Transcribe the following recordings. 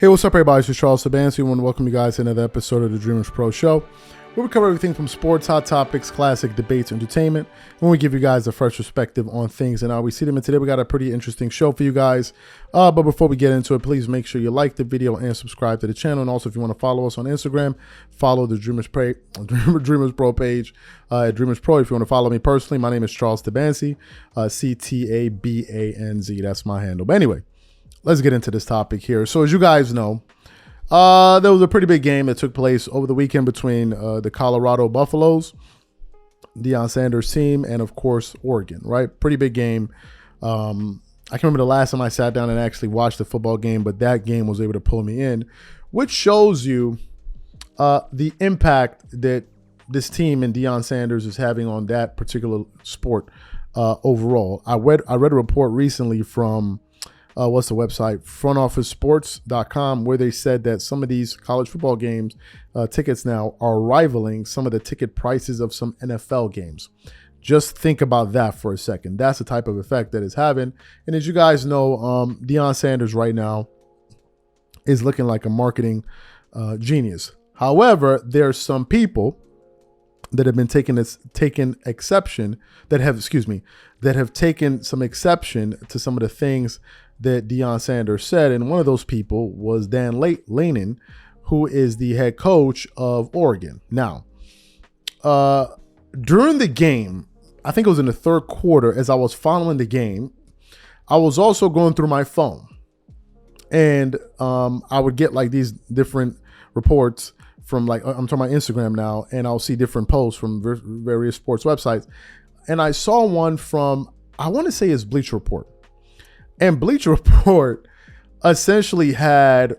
Hey, what's up, everybody? This is Charles Sabansi. I want to welcome you guys to another episode of the Dreamerspro Show, where we cover everything from sports, hot topics, classic debates, entertainment, when we give you guys a fresh perspective on things and how we see them. And today we got a pretty interesting show for you guys. But before we get into it, please make sure you like the video and subscribe to the channel. And also, if you want to follow us on Instagram, follow the Dreamerspro page at Dreamerspro. If you want to follow me personally, my name is Charles Tabansi, C-T-A-B-A-N-Z. That's my handle. But anyway, let's get into this topic here. So as you guys know, there was a pretty big game that took place over the weekend between the Colorado Buffaloes, Deion Sanders' team, and of course, Oregon, right? Pretty big game. I can remember the last time I sat down and actually watched the football game, but that game was able to pull me in, which shows you the impact that this team and Deion Sanders is having on that particular sport overall. I read a report recently from what's the website? frontofficesports.com, where they said that some of these college football games tickets now are rivaling some of the ticket prices of some NFL games. Just think about that for a second. That's the type of effect that it's having. And as you guys know, Deion Sanders right now is looking like a marketing genius. However, there's some people that have been taken exception that have taken some exception to some of the things that Deion Sanders said. And one of those people was Dan Lanning, who is the head coach of Oregon. Now, during the game, I think it was in the third quarter, as I was following the game, I was also going through my phone. And I would get like these different reports from, like, I'm talking about Instagram now, and I'll see different posts from various sports websites. And I saw one from, I want to say it's Bleacher Report. And Bleacher Report essentially had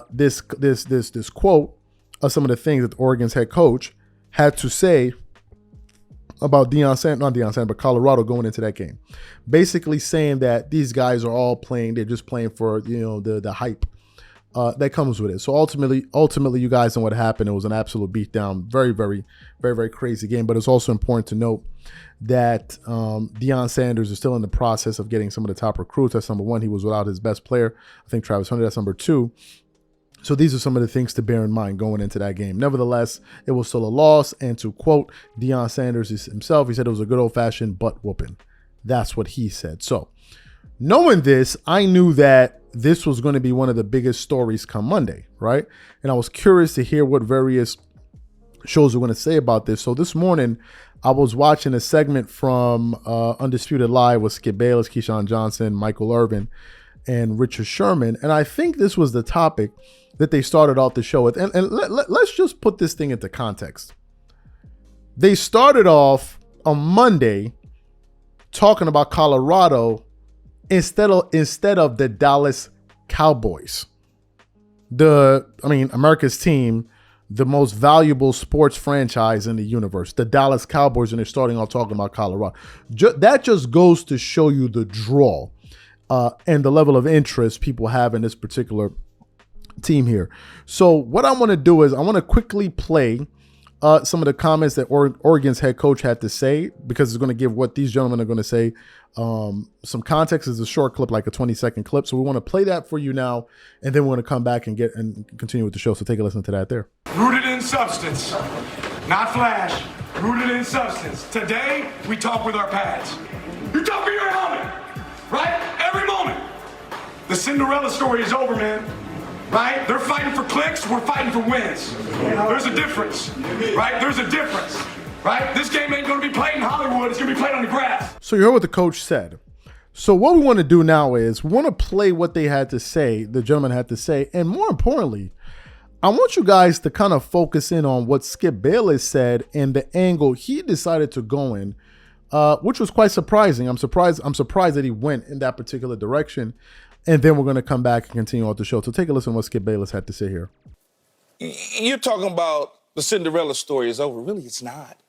this quote of some of the things that Oregon's head coach had to say about but Colorado going into that game. Basically saying that these guys are all playing, they're just playing for, the hype that comes with it. So ultimately, you guys know what happened. It was an absolute beatdown. Very, very, very, very crazy game. But it's also important to note that Deion Sanders is still in the process of getting some of the top recruits. That's number one. He was without his best player, I think Travis Hunter. That's number two. So these are some of the things to bear in mind going into that game. Nevertheless, it was still a loss. And to quote Deion Sanders himself, he said it was a good old-fashioned butt whooping. That's what he said. So knowing this, I knew that this was going to be one of the biggest stories come Monday, right? And I was curious to hear what various shows are going to say about this. So this morning, I was watching a segment from Undisputed Live with Skip Bayless, Keyshawn Johnson, Michael Irvin, and Richard Sherman. And I think this was the topic that they started off the show with. And let's just put this thing into context. They started off on Monday talking about Colorado instead of the Dallas Cowboys. America's team, the most valuable sports franchise in the universe, the Dallas Cowboys, and they're starting off talking about Colorado. That just goes to show you the draw and the level of interest people have in this particular team here. So what I want to do is I want to quickly play some of the comments that Oregon's head coach had to say, because it's going to give what these gentlemen are going to say some context. Is a short clip, like a 20-second clip. So we want to play that for you now, and then we're going to come back and continue with the show. So take a listen to that there. Rooted in substance, not flash. Rooted in substance. Today, we talk with our pads. You talk with your helmet, right? Every moment. The Cinderella story is over, man. Right? They're fighting for clicks, we're fighting for wins. There's a difference, right? There's a difference, right? This game ain't gonna be played in Hollywood, it's gonna be played on the grass. So you heard what the coach said. So what we want to do now is we want to play what they had to say, the gentleman had to say, and more importantly, I want you guys to kind of focus in on what Skip Bayless said and the angle he decided to go in, which was quite surprising. I'm surprised that he went in that particular direction. And then we're going to come back and continue on the show. So take a listen to what Skip Bayless had to say here. You're talking about the Cinderella story is over. Really, it's not.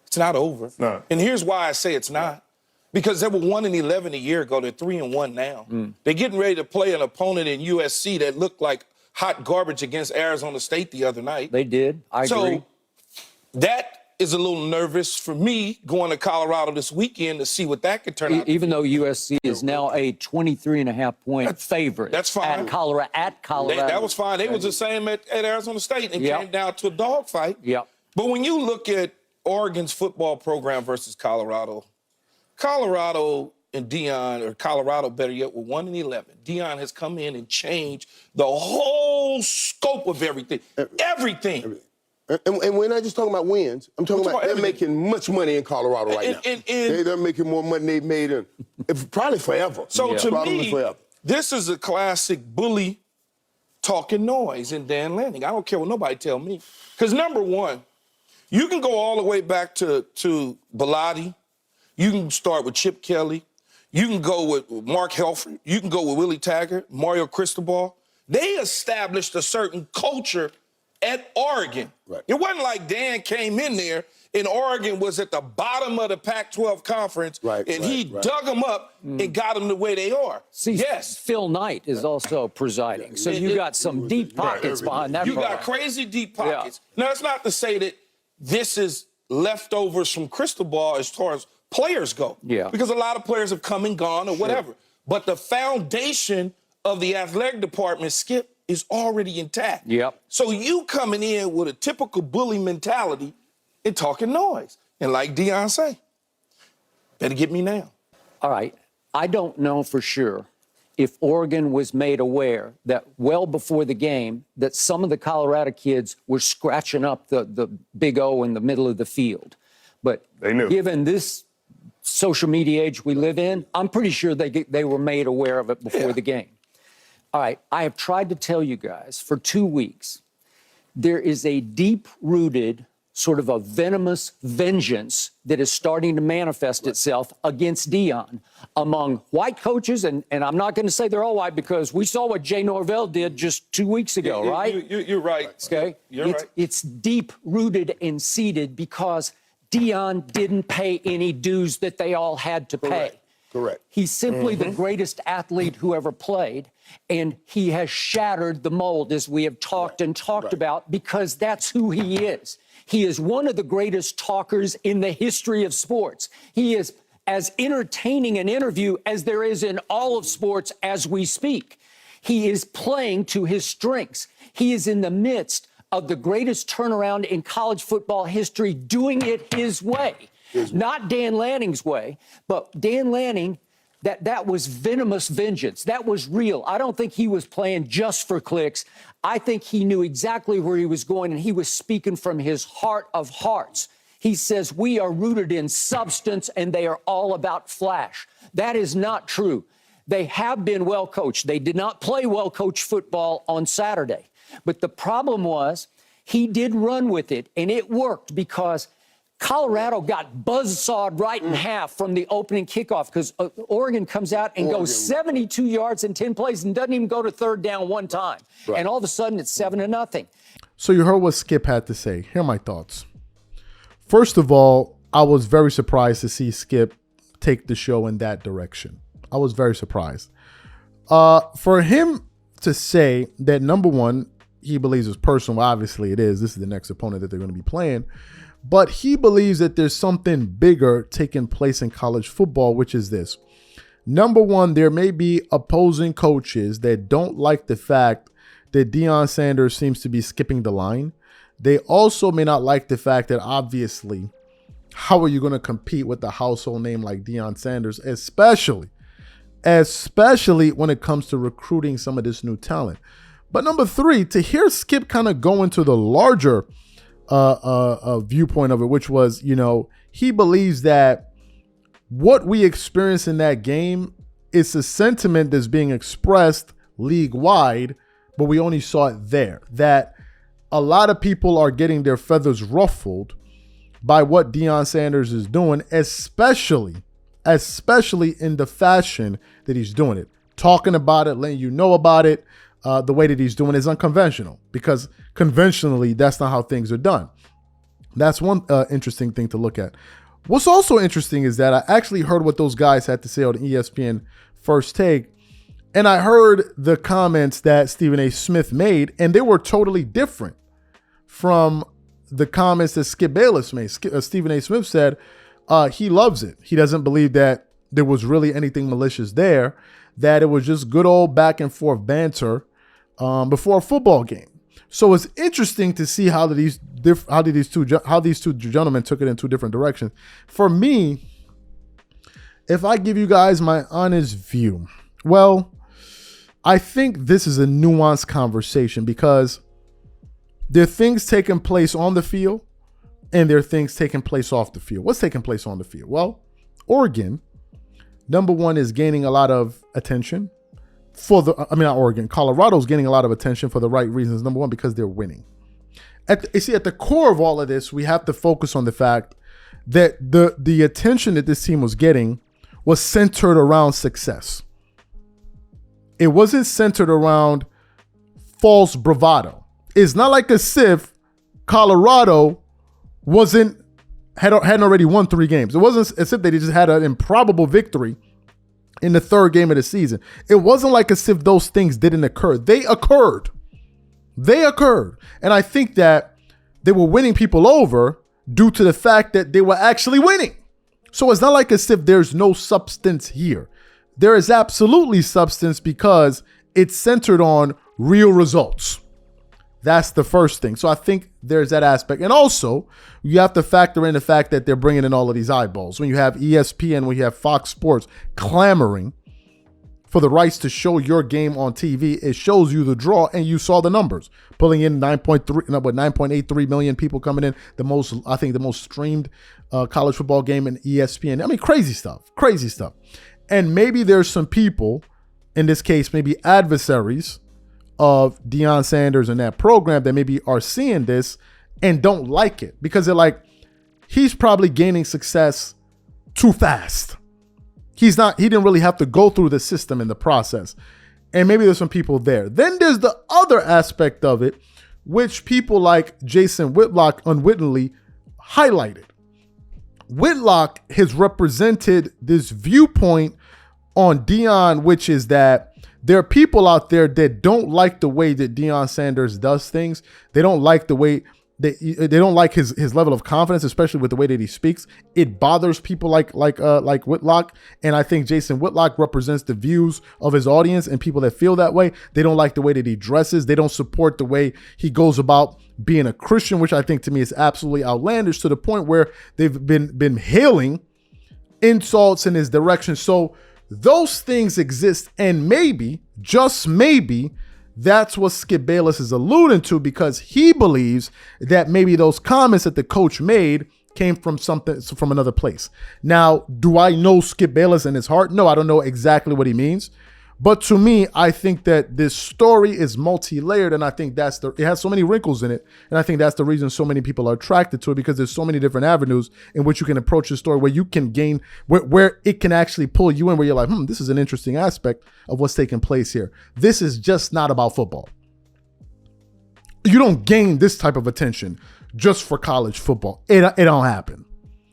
It's not over. No. And here's why I say it's not. Because they were 1-11 a year ago. They're 3-1 now. They're getting ready to play an opponent in USC that looked like hot garbage against Arizona State the other night. They did. I agree. So that is a little nervous for me going to Colorado this weekend to see what that could turn out. Even though USC is now a 23.5-point favorite. That's fine. At Colorado. That was fine. They was the same at Arizona State and came down to a dogfight. Yep. But when you look at Oregon's football program versus Colorado and Deion, or Colorado better yet, were 1-11. Deion has come in and changed the whole scope of everything. Everything. And we're not just talking about wins. I'm talking about they're everything. making much money in Colorado right now. They're making more money they've made in probably forever. So to probably me, forever. this is a classic bully talking noise in Dan Lanning. I don't care what nobody tell me. Because number one, you can go all the way back to Bellotti. You can start with Chip Kelly. You can go with Mark Helfrich. You can go with Willie Taggart, Mario Cristobal. They established a certain culture at Oregon. Right. It wasn't like Dan came in there and Oregon was at the bottom of the Pac-12 conference and he dug them up and got them the way they are. See, yes. Phil Knight is also presiding. So you got some deep pockets behind that. You got crazy deep pockets. Now, it's not to say that this is leftovers from Cristobal as far as players go. Yeah. Because a lot of players have come and gone or whatever. But the foundation of the athletic department, Skip, is already intact. Yep. So you coming in with a typical bully mentality and talking noise. And like Deion say, better get me now. All right. I don't know for sure if Oregon was made aware that well before the game that some of the Colorado kids were scratching up the big O in the middle of the field. But They knew. Given this social media age we live in, I'm pretty sure they were made aware of it before the game. All right, I have tried to tell you guys for 2 weeks, there is a deep-rooted, sort of a venomous vengeance that is starting to manifest itself against Deion among white coaches, and I'm not going to say they're all white because we saw what Jay Norvell did just 2 weeks ago, right? You're right. Okay? You're right. It's deep-rooted and seated because Deion didn't pay any dues that they all had to pay. Correct. He's simply the greatest athlete who ever played, and he has shattered the mold, as we have talked about, because that's who he is. He is one of the greatest talkers in the history of sports. He is as entertaining an interview as there is in all of sports as we speak. He is playing to his strengths. He is in the midst of the greatest turnaround in college football history, doing it his way. Not Dan Lanning's way, but Dan Lanning, that was venomous vengeance. That was real. I don't think he was playing just for clicks. I think he knew exactly where he was going, and he was speaking from his heart of hearts. He says, we are rooted in substance, and they are all about flash. That is not true. They have been well coached. They did not play well coached football on Saturday. But the problem was he did run with it, and it worked because Colorado got buzzsawed right in half from the opening kickoff because Oregon comes out and goes 72 yards in 10 plays and doesn't even go to third down one time. And all of a sudden it's 7-0. So you heard what Skip had to say. Here are my thoughts. First of all, I was very surprised to see Skip take the show in that direction. I was very surprised. For him to say that, number one, he believes it's personal. Obviously it is. This is the next opponent that they're going to be playing. But he believes that there's something bigger taking place in college football, which is this. Number one, there may be opposing coaches that don't like the fact that Deion Sanders seems to be skipping the line. They also may not like the fact that, obviously, how are you going to compete with a household name like Deion Sanders, especially when it comes to recruiting some of this new talent. But number three, to hear Skip kind of go into the larger viewpoint of it, which was, he believes that what we experienced in that game is a sentiment that's being expressed league-wide, but we only saw it there. That a lot of people are getting their feathers ruffled by what Deion Sanders is doing, especially in the fashion that he's doing it. Talking about it, letting you know about it, the way that he's doing it is unconventional, because conventionally, that's not how things are done. That's one interesting thing to look at. What's also interesting is that I actually heard what those guys had to say on ESPN First Take, and I heard the comments that Stephen A. Smith made, and they were totally different from the comments that Skip Bayless made. Stephen A. Smith said he loves it. He doesn't believe that there was really anything malicious there, that it was just good old back and forth banter before a football game. So it's interesting to see how these two gentlemen took it in two different directions. For me, if I give you guys my honest view, well, I think this is a nuanced conversation because there are things taking place on the field and there are things taking place off the field. What's taking place on the field? Well, Oregon, number one, is gaining a lot of attention not Oregon. Colorado's gaining a lot of attention for the right reasons. Number one, because they're winning. At the core of all of this, we have to focus on the fact that the attention that this team was getting was centered around success. It wasn't centered around false bravado. It's not like as if Colorado hadn't already won 3 games. It wasn't as if they just had an improbable victory in the 3rd game of the season. It wasn't like as if those things didn't occur. They occurred. And I think that they were winning people over due to the fact that they were actually winning. So it's not like as if there's no substance here. There is absolutely substance because it's centered on real results. That's the first thing. So I think there's that aspect. And also, you have to factor in the fact that they're bringing in all of these eyeballs. When you have ESPN, when you have Fox Sports clamoring for the rights to show your game on TV, it shows you the draw, and you saw the numbers. Pulling in 9.83 million people coming in, the most streamed college football game in ESPN. I mean, crazy stuff. And maybe there's some people, in this case, maybe adversaries of Deion Sanders and that program that maybe are seeing this and don't like it because they're like, he's probably gaining success too fast. He didn't really have to go through the system in the process. And maybe there's some people there. Then there's the other aspect of it, which people like Jason Whitlock unwittingly highlighted. Whitlock has represented this viewpoint on Deion, which is that there are people out there that don't like the way that Deion Sanders does things. They don't like the way they don't like his level of confidence, especially with the way that he speaks. It bothers people like Whitlock, and I think Jason Whitlock represents the views of his audience and people that feel that way. They don't like the way that he dresses. They don't support the way he goes about being a Christian, which I think to me is absolutely outlandish to the point where they've been hailing insults in his direction. So those things exist, and maybe, just maybe, that's what Skip Bayless is alluding to because he believes that maybe those comments that the coach made came from another place. Now, do I know Skip Bayless in his heart? No, I don't know exactly what he means. But to me, I think that this story is multi-layered, and I think it has so many wrinkles in it, and I think that's the reason so many people are attracted to it because there's so many different avenues in which you can approach the story where you can gain, where it can actually pull you in, where you're like, this is an interesting aspect of what's taking place here. This is just not about football. You don't gain this type of attention just for college football. It don't happen.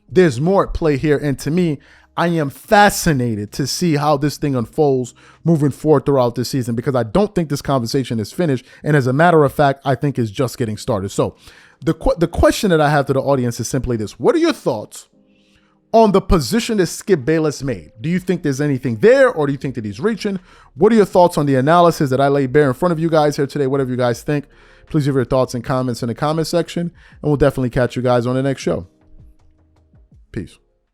There's more at play here, and to me, I am fascinated to see how this thing unfolds moving forward throughout this season because I don't think this conversation is finished. And as a matter of fact, I think it's just getting started. So the question that I have to the audience is simply this. What are your thoughts on the position that Skip Bayless made? Do you think there's anything there or do you think that he's reaching? What are your thoughts on the analysis that I laid bare in front of you guys here today? Whatever you guys think, please leave your thoughts and comments in the comment section, and we'll definitely catch you guys on the next show. Peace.